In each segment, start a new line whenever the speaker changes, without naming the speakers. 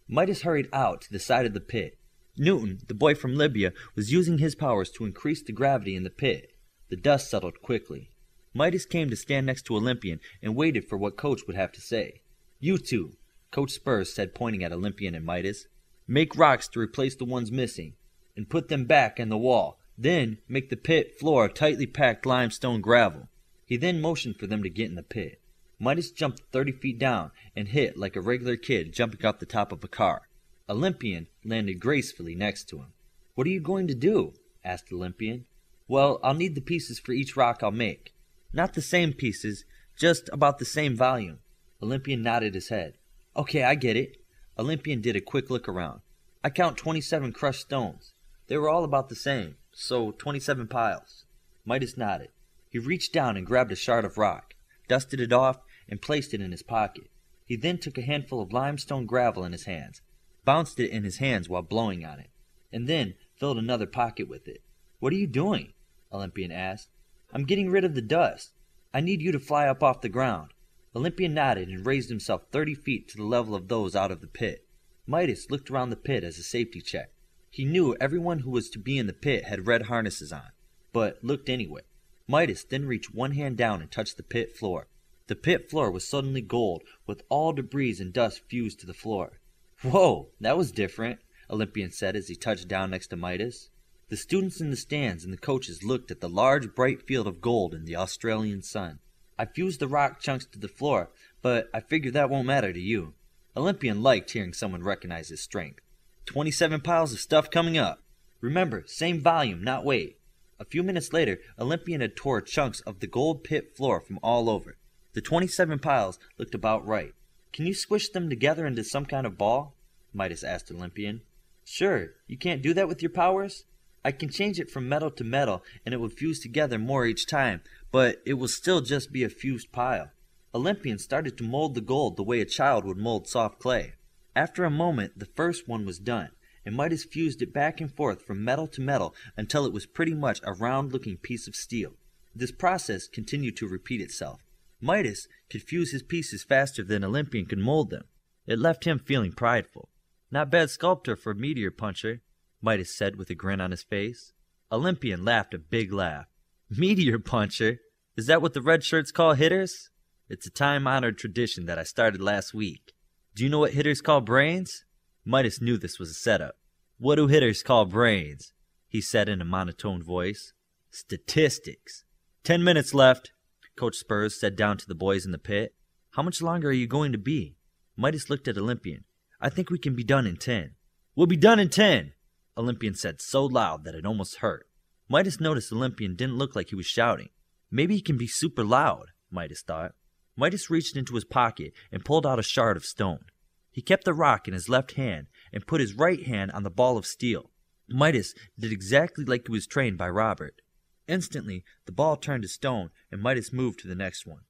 Midas hurried out to the side of the pit. Newton, the boy from Libya, was using his powers to increase the gravity in the pit. The dust settled quickly. Midas came to stand next to Olympian and waited for what Coach would have to say. "You two," Coach Spurs said, pointing at Olympian and Midas, "make rocks to replace the ones missing, and put them back in the wall. Then make the pit floor of tightly packed limestone gravel." He then motioned for them to get in the pit. Midas jumped 30 feet down and hit like a regular kid jumping off the top of a car. Olympian landed gracefully next to him. "What are you going to do?" asked Olympian. "Well, I'll need the pieces for each rock I'll make. Not the same pieces, just about the same volume." Olympian nodded his head. "Okay, I get it." Olympian did a quick look around. "I count 27 crushed stones. They were all about the same, so 27 piles." Midas nodded. He reached down and grabbed a shard of rock, dusted it off, and placed it in his pocket. He then took a handful of limestone gravel in his hands, bounced it in his hands while blowing on it, and then filled another pocket with it. "What are you doing?" Olympian asked. "I'm getting rid of the dust. I need you to fly up off the ground." Olympian nodded and raised himself 30 feet to the level of those out of the pit. Midas looked around the pit as a safety check. He knew everyone who was to be in the pit had red harnesses on, but looked anyway. Midas then reached one hand down and touched the pit floor. The pit floor was suddenly gold, with all debris and dust fused to the floor. "Whoa, that was different," Olympian said as he touched down next to Midas. The students in the stands and the coaches looked at the large, bright field of gold in the Australian sun. "I fused the rock chunks to the floor, but I figure that won't matter to you." Olympian liked hearing someone recognize his strength. 27 piles of stuff coming up. Remember, same volume, not weight." A few minutes later, Olympian had tore chunks of the gold pit floor from all over. The 27 piles looked about right. "Can you squish them together into some kind of ball?" Midas asked Olympian. "Sure. You can't do that with your powers?" "I can change it from metal to metal, and it would fuse together more each time, but it will still just be a fused pile." Olympian started to mold the gold the way a child would mold soft clay. After a moment, the first one was done, and Midas fused it back and forth from metal to metal until it was pretty much a round-looking piece of steel. This process continued to repeat itself. Midas could fuse his pieces faster than Olympian could mold them. It left him feeling prideful. "Not bad sculptor for a meteor puncher," Midas said with a grin on his face. Olympian laughed a big laugh. "Meteor puncher? Is that what the red shirts call hitters? It's a time-honored tradition that I started last week. Do you know what hitters call brains?" Midas knew this was a setup. "What do hitters call brains?" he said in a monotone voice. "Statistics." 10 minutes left," Coach Spurs said down to the boys in the pit. "How much longer are you going to be?" Midas looked at Olympian. "I think we can be done in 10. "We'll be done in 10, Olympian said so loud that it almost hurt. Midas noticed Olympian didn't look like he was shouting. Maybe he can be super loud, Midas thought. Midas reached into his pocket and pulled out a shard of stone. He kept the rock in his left hand and put his right hand on the ball of steel. Midas did exactly like he was trained by Robert. Instantly, the ball turned to stone and Midas moved to the next one.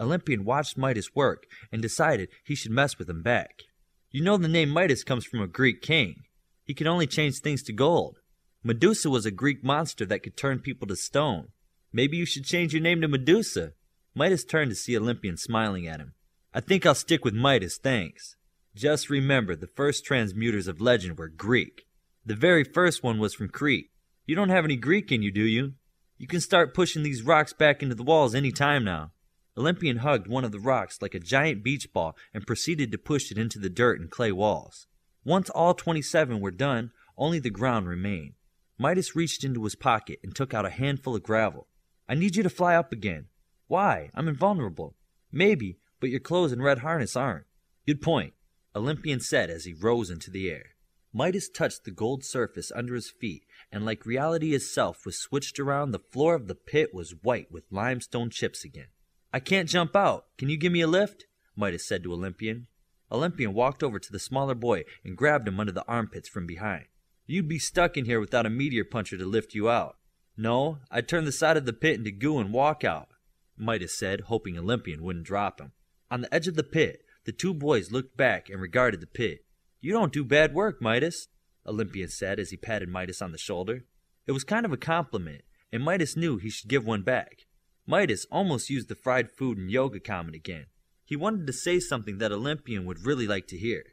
Olympian watched Midas work and decided he should mess with him back. You know the name Midas comes from a Greek king. He could only change things to gold. Medusa was a Greek monster that could turn people to stone. Maybe you should change your name to Medusa. Midas turned to see Olympian smiling at him. I think I'll stick with Midas, thanks. Just remember, the first transmuters of legend were Greek. The very first one was from Crete. You don't have any Greek in you, do you? You can start pushing these rocks back into the walls any time now. Olympian hugged one of the rocks like a giant beach ball and proceeded to push it into the dirt and clay walls. Once all 27 were done, only the ground remained. Midas reached into his pocket and took out a handful of gravel. I need you to fly up again. Why? I'm invulnerable. Maybe, but your clothes and red harness aren't. Good point, Olympian said as he rose into the air. Midas touched the gold surface under his feet, and like reality itself was switched around, the floor of the pit was white with limestone chips again. I can't jump out. Can you give me a lift? Midas said to Olympian. Olympian walked over to the smaller boy and grabbed him under the armpits from behind. You'd be stuck in here without a meteor puncher to lift you out. No, I'd turn the side of the pit into goo and walk out, Midas said, hoping Olympian wouldn't drop him. On the edge of the pit, the two boys looked back and regarded the pit. You don't do bad work, Midas, Olympian said as he patted Midas on the shoulder. It was kind of a compliment, and Midas knew he should give one back. Midas almost used the fried food and yoga comment again. He wanted to say something that Olympian would really like to hear.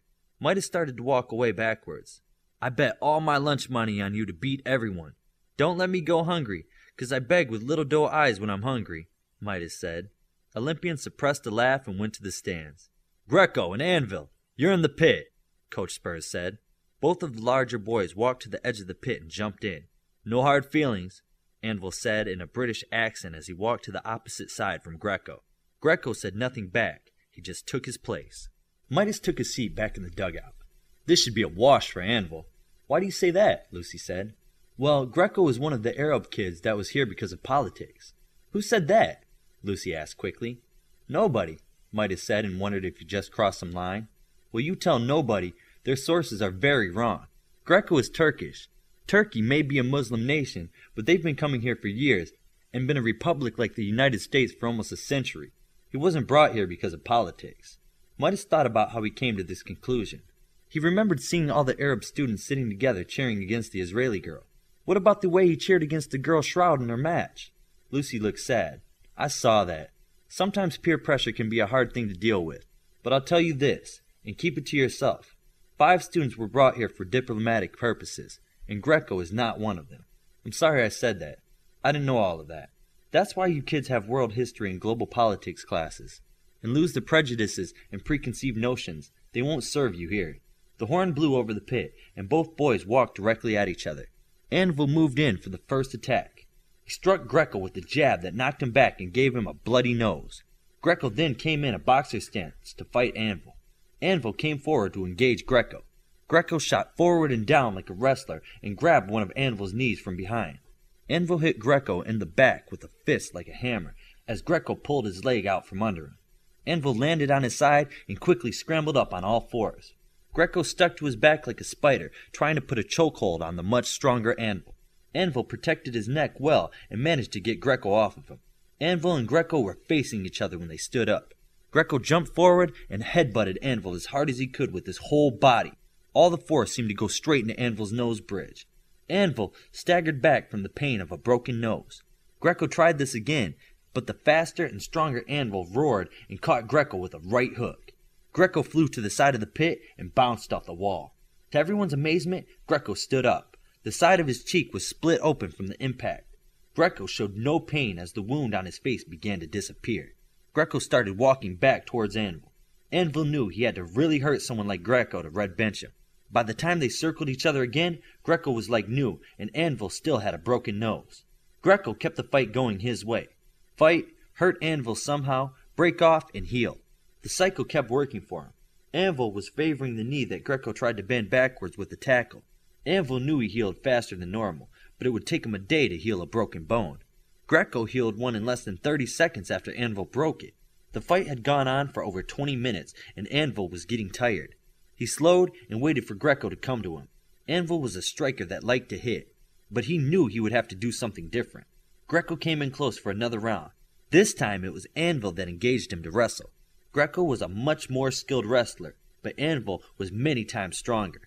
Midas started to walk away backwards. I bet all my lunch money on you to beat everyone. Don't let me go hungry, 'cause I beg with little doe eyes when I'm hungry, Midas said. Olympian suppressed a laugh and went to the stands. Greco and Anvil, you're in the pit, Coach Spurs said. Both of the larger boys walked to the edge of the pit and jumped in. No hard feelings, Anvil said in a British accent as he walked to the opposite side from Greco. Greco said nothing back. He just took his place. Midas took his seat back in the dugout. This should be a wash for Anvil. Why do you say that? Lucy said. Well, Greco is one of the Arab kids that was here because of politics. Who said that? Lucy asked quickly. Nobody, Midas said and wondered if he just crossed some line. Well, you tell nobody. Their sources are very wrong. Greco is Turkish. Turkey may be a Muslim nation, but they've been coming here for years and been a republic like the United States for almost a century. He wasn't brought here because of politics. Midas thought about how he came to this conclusion. He remembered seeing all the Arab students sitting together cheering against the Israeli girl. What about the way he cheered against the girl Shroud in her match? Lucy looked sad. I saw that. Sometimes peer pressure can be a hard thing to deal with. But I'll tell you this, and keep it to yourself. 5 students were brought here for diplomatic purposes, and Greco is not one of them. I'm sorry I said that. I didn't know all of that. That's why you kids have world history and global politics classes. And lose the prejudices and preconceived notions. They won't serve you here. The horn blew over the pit, and both boys walked directly at each other. Anvil moved in for the first attack. He struck Greco with a jab that knocked him back and gave him a bloody nose. Greco then came in a boxer stance to fight Anvil. Anvil came forward to engage Greco. Greco shot forward and down like a wrestler and grabbed one of Anvil's knees from behind. Anvil hit Greco in the back with a fist like a hammer as Greco pulled his leg out from under him. Anvil landed on his side and quickly scrambled up on all fours. Greco stuck to his back like a spider, trying to put a chokehold on the much stronger Anvil. Anvil protected his neck well and managed to get Greco off of him. Anvil and Greco were facing each other when they stood up. Greco jumped forward and headbutted Anvil as hard as he could with his whole body. All the force seemed to go straight into Anvil's nose bridge. Anvil staggered back from the pain of a broken nose. Greco tried this again, but the faster and stronger Anvil roared and caught Greco with a right hook. Greco flew to the side of the pit and bounced off the wall. To everyone's amazement, Greco stood up. The side of his cheek was split open from the impact. Greco showed no pain as the wound on his face began to disappear. Greco started walking back towards Anvil. Anvil knew he had to really hurt someone like Greco to red bench him. By the time they circled each other again, Greco was like new, and Anvil still had a broken nose. Greco kept the fight going his way. Fight, hurt Anvil somehow, break off, and heal. The cycle kept working for him. Anvil was favoring the knee that Greco tried to bend backwards with the tackle. Anvil knew he healed faster than normal, but it would take him a day to heal a broken bone. Greco healed one in less than 30 seconds after Anvil broke it. The fight had gone on for over 20 minutes, and Anvil was getting tired. He slowed and waited for Greco to come to him. Anvil was a striker that liked to hit, but he knew he would have to do something different. Greco came in close for another round. This time it was Anvil that engaged him to wrestle. Greco was a much more skilled wrestler, but Anvil was many times stronger.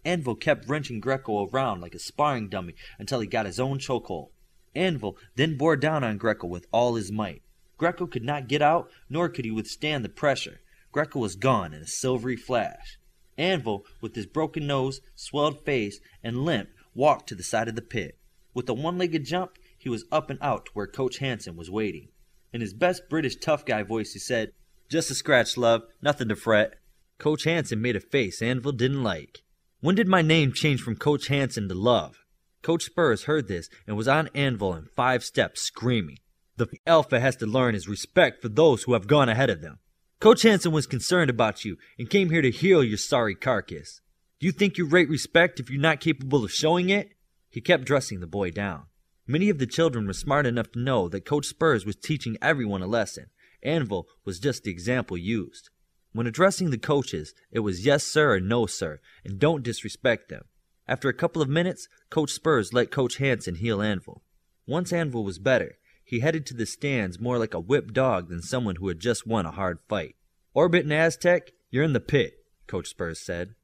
Anvil kept wrenching Greco around like a sparring dummy until he got his own chokehold. Anvil then bore down on Greco with all his might. Greco could not get out, nor could he withstand the pressure. Greco was gone in a silvery flash. Anvil, with his broken nose, swelled face, and limp, walked to the side of the pit. With a one-legged jump, he was up and out to where Coach Hansen was waiting. In his best British tough guy voice, he said, "Just a scratch, love. Nothing to fret." Coach Hansen made a face Anvil didn't like. When did my name change from Coach Hansen to Love? Coach Spurs heard this and was on Anvil in 5 steps, screaming. The alpha has to learn his respect for those who have gone ahead of them. Coach Hansen was concerned about you and came here to heal your sorry carcass. Do you think you rate respect if you're not capable of showing it? He kept dressing the boy down. Many of the children were smart enough to know that Coach Spurs was teaching everyone a lesson. Anvil was just the example used. When addressing the coaches, it was yes sir or no sir, and don't disrespect them. After a couple of minutes, Coach Spurs let Coach Hansen heal Anvil. Once Anvil was better, he headed to the stands more like a whipped dog than someone who had just won a hard fight. Orbit and Aztec, you're in the pit, Coach Spurs said.